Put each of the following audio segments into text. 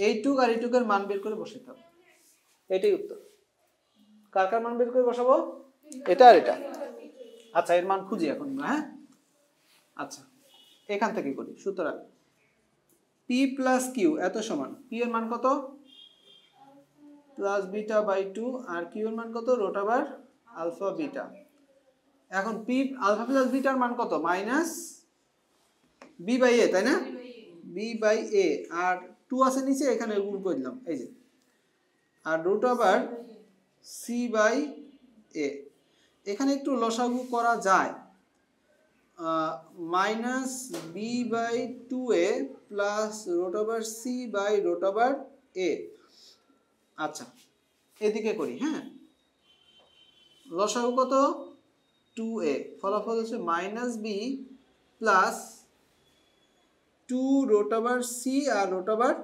এইটুক আর এইটুকের মান বের করে বসাইতে হবে, এটাই উত্তর। কার কার মান বের করে বসাবো? এটা আর এটা। আচ্ছা এর মান খুঁজি এখন আমরা, হ্যাঁ। আচ্ছা এখান থেকে করি। সুতরাং পি প্লাস কিউ এত সমান, পি এর মান কত? প্লাস বিটা বাই 2 আর কিউ এর মান কত? Root over alpha beta. এখন পি আলফা প্লাস বিটার মান কত? মাইনাস বি বাই এ, তাই না? বি বাই এ, আর 2 আছে নিচে, এখানে গুণ করে দিলাম, এই যে, আর root over c by a. এখানে একটু লসাগু করা যায়, minus b by 2a plus root over c by root over a. আচ্ছা এদিকে করি, হ্যাঁ। লসাগু কত? 2a, ফলাফল হচ্ছে minus b plus 2 root over c আর রুট ওভার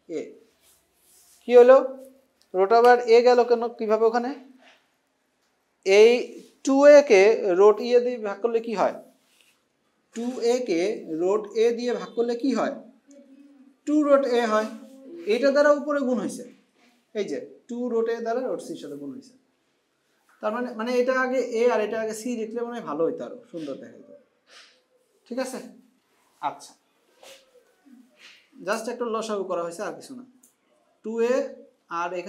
এ। কি হলো? রুট ওভার এ গেল কেন, কিভাবে ওখানে? এই 2a কে রুট এ দিয়ে ভাগ করলে কি হয়? 2a কে রুট এ দিয়ে ভাগ করলে কি হয়? 2 রুট এ হয়। এইটা দ্বারা উপরে গুণ হয়েছে, এই যে 2 রুট এ দ্বারা রুট সির সাথে গুণ হয়েছে। তার মানে এটা আগে এ আর এটা আগে সি লিখলে মনে হয় ভালো হইতো, আরো সুন্দর দেখাইতো। ঠিক আছে? আচ্ছা জাস্ট একটা লসাগু করা হয়েছে, আর কিছু না। 2a আর এখানে